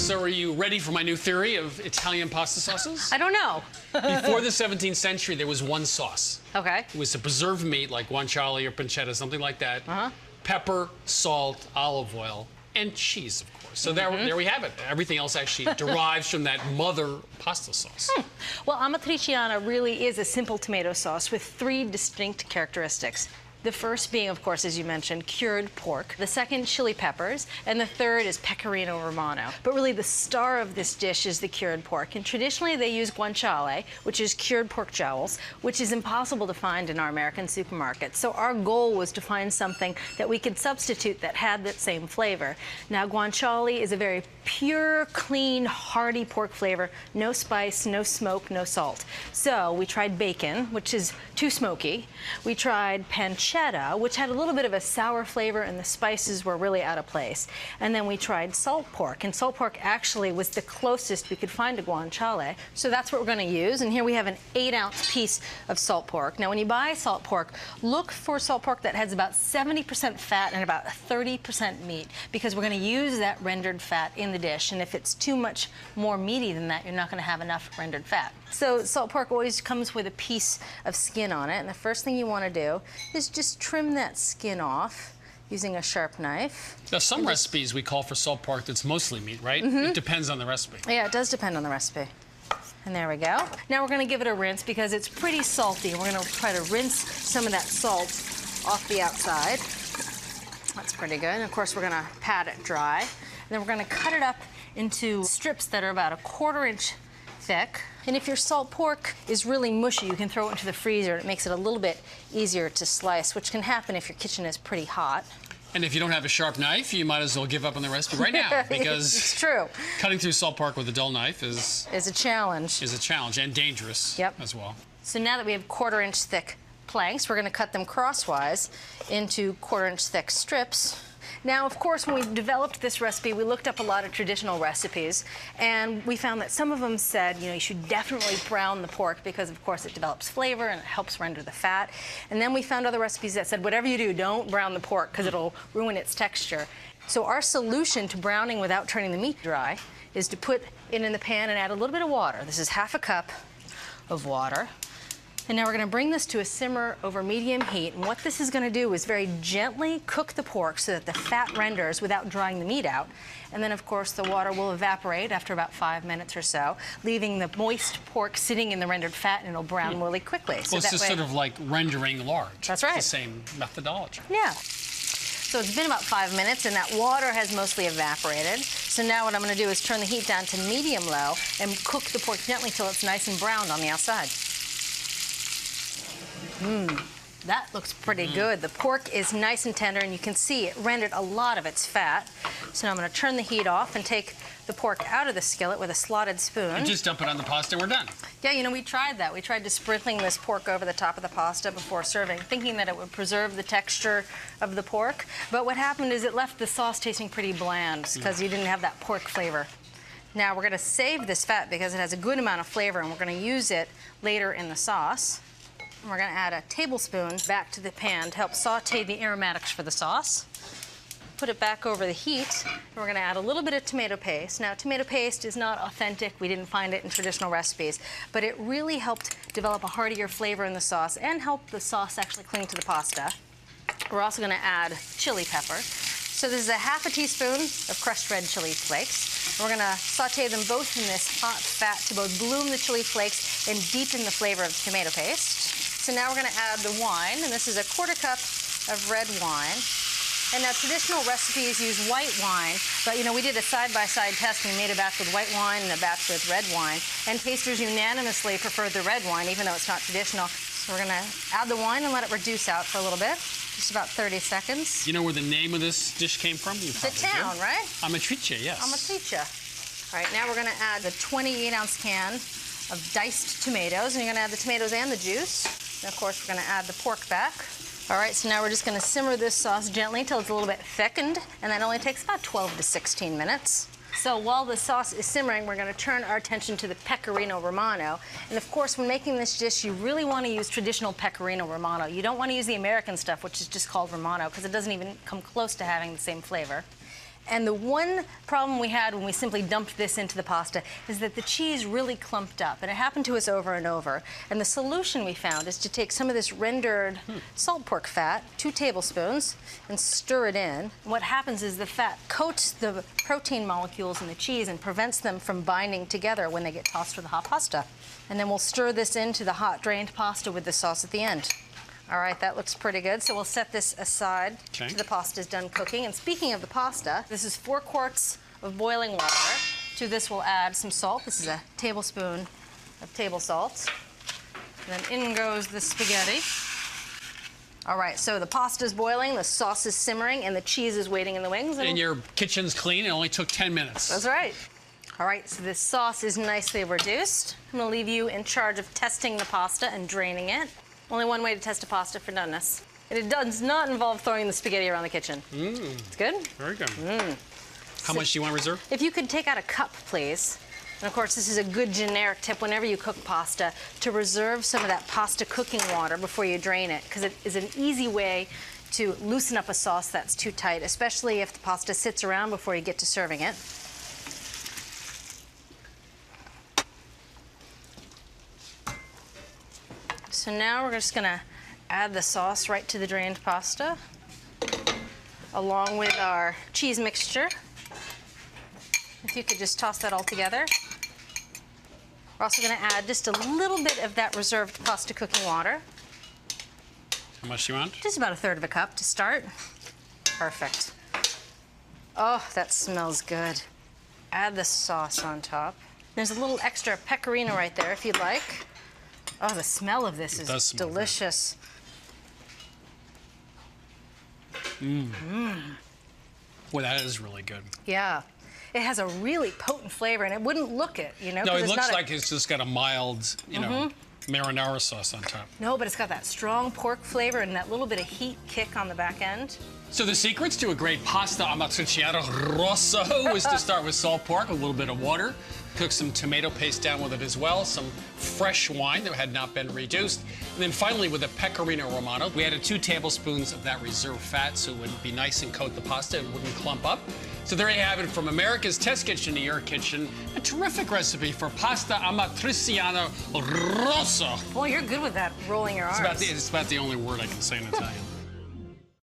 So are you ready for my new theory of Italian pasta sauces? I don't know. Before the 17th century, there was one sauce. Okay. It was a preserved meat like guanciale or pancetta, something like that. Pepper, salt, olive oil, and cheese, of course. So there we have it. Everything else actually derives from that mother pasta sauce. Well, amatriciana really is a simple tomato sauce with 3 distinct characteristics. The first being, of course, as you mentioned, cured pork. The second, chili peppers. And the third is pecorino romano. But really, the star of this dish is the cured pork. And traditionally, they use guanciale, which is cured pork jowls, which is impossible to find in our American supermarkets. So our goal was to find something that we could substitute that had that same flavor. Now, guanciale is a very pure, clean, hearty pork flavor. No spice, no smoke, no salt. So we tried bacon, which is too smoky. We tried pancetta, which had a little bit of a sour flavor, and the spices were really out of place. And then we tried salt pork, and salt pork actually was the closest we could find to guanciale. So that's what we're going to use. And here we have an 8-ounce piece of salt pork. Now, when you buy salt pork, look for salt pork that has about 70% fat and about 30% meat, because we're going to use that rendered fat in the dish. And if it's too much more meaty than that, you're not going to have enough rendered fat. So salt pork always comes with a piece of skin on it, and the first thing you want to do is just trim that skin off using a sharp knife. Now, some recipes we call for salt pork that's mostly meat, right? It depends on the recipe. Yeah, it does depend on the recipe. And there we go. Now we're going to give it a rinse because it's pretty salty. We're going to try to rinse some of that salt off the outside. That's pretty good. And of course, we're going to pat it dry. And then we're going to cut it up into strips that are about a 1/4 inch thick. And if your salt pork is really mushy, you can throw it into the freezer. It makes it a little bit easier to slice, which can happen if your kitchen is pretty hot. And if you don't have a sharp knife, you might as well give up on the recipe right now, because it's true. Cutting through salt pork with a dull knife is a challenge. Is a challenge, and dangerous as well. So now that we have 1/4 inch thick planks, we're going to cut them crosswise into 1/4 inch thick strips. Now, of course, when we developed this recipe, we looked up a lot of traditional recipes, and we found that some of them said, you should definitely brown the pork because, of course, it develops flavor and it helps render the fat. And then we found other recipes that said, whatever you do, don't brown the pork because it'll ruin its texture. So our solution to browning without turning the meat dry is to put it in the pan and add a little bit of water. This is 1/2 cup of water. And now we're going to bring this to a simmer over medium heat. And what this is going to do is very gently cook the pork so that the fat renders without drying the meat out. And then, of course, the water will evaporate after about 5 minutes or so, leaving the moist pork sitting in the rendered fat, and it'll brown really quickly. So it's just sort of like rendering large. That's right. It's the same methodology. Yeah. So it's been about 5 minutes, and that water has mostly evaporated. So now what I'm going to do is turn the heat down to medium-low and cook the pork gently till it's nice and browned on the outside. That looks pretty good. The pork is nice and tender, and you can see it rendered a lot of its fat. So now I'm going to turn the heat off and take the pork out of the skillet with a slotted spoon. And just dump it on the pasta and we're done. Yeah, we tried that. We tried to sprinkling this pork over the top of the pasta before serving, thinking that it would preserve the texture of the pork. But what happened is it left the sauce tasting pretty bland because you didn't have that pork flavor. Now we're going to save this fat because it has a good amount of flavor, and we're going to use it later in the sauce. And we're going to add a tablespoon back to the pan to help saute the aromatics for the sauce. Put it back over the heat, and we're going to add a little bit of tomato paste. Now, tomato paste is not authentic. We didn't find it in traditional recipes, but it really helped develop a heartier flavor in the sauce and help the sauce actually cling to the pasta. We're also going to add chili pepper. So this is a 1/2 teaspoon of crushed red chili flakes. We're going to saute them both in this hot fat to both bloom the chili flakes and deepen the flavor of the tomato paste. So now we're going to add the wine, and this is a 1/4 cup of red wine. And now traditional recipes use white wine, but we did a side-by-side test. We made a batch with white wine and a batch with red wine, and tasters unanimously preferred the red wine, even though it's not traditional. So we're going to add the wine and let it reduce out for a little bit, just about 30 seconds. You know where the name of this dish came from? The town, right? Amatriciana, yes. Amatriciana. All right, now we're going to add the 28-ounce can of diced tomatoes, and you're going to add the tomatoes and the juice. And of course, we're going to add the pork back. All right, so now we're just going to simmer this sauce gently until it's a little bit thickened, and that only takes about 12 to 16 minutes. So while the sauce is simmering, we're going to turn our attention to the pecorino romano. And of course, when making this dish, you really want to use traditional pecorino romano. You don't want to use the American stuff, which is just called romano, because it doesn't even come close to having the same flavor. And the one problem we had when we simply dumped this into the pasta is that the cheese really clumped up, and it happened to us over and over. And the solution we found is to take some of this rendered salt pork fat, 2 tablespoons, and stir it in. And what happens is the fat coats the protein molecules in the cheese and prevents them from binding together when they get tossed with the hot pasta. And then we'll stir this into the hot drained pasta with the sauce at the end. All right, that looks pretty good. So we'll set this aside till the pasta is done cooking. And speaking of the pasta, this is 4 quarts of boiling water. To this we'll add some salt. This is a tablespoon of table salt. And then in goes the spaghetti. All right, so the pasta's boiling, the sauce is simmering, and the cheese is waiting in the wings. And your kitchen's clean. It only took 10 minutes. That's right. All right, so this sauce is nicely reduced. I'm gonna leave you in charge of testing the pasta and draining it. Only one way to test a pasta for doneness. And it does not involve throwing the spaghetti around the kitchen. It's good? Very good. How much do you want reserve? If you could take out a cup, please. And of course, this is a good generic tip whenever you cook pasta, to reserve some of that pasta cooking water before you drain it, because it is an easy way to loosen up a sauce that's too tight, especially if the pasta sits around before you get to serving it. So now we're just gonna add the sauce right to the drained pasta, along with our cheese mixture. If you could just toss that all together. We're also gonna add just a little bit of that reserved pasta cooking water. How much do you want? Just about 1/3 of a cup to start. Perfect. Oh, that smells good. Add the sauce on top. There's a little extra pecorino right there if you'd like. Oh, the smell of this is delicious. Boy, that is really good. Yeah. It has a really potent flavor, and it wouldn't look it, you know? No, it looks like it's just got a mild, you know, marinara sauce on top. No, but it's got that strong pork flavor and that little bit of heat kick on the back end. So the secrets to a great pasta amatriciana rosso is to start with salt pork, a little bit of water, cook some tomato paste down with it as well, some fresh wine that had not been reduced, and then finally with a pecorino romano, we added 2 tablespoons of that reserved fat so it would be nice and coat the pasta and wouldn't clump up. So there you have it, from America's test kitchen to your kitchen, a terrific recipe for pasta amatriciana rosso. Boy, you're good with that, rolling your arms. It's about the only word I can say in Italian.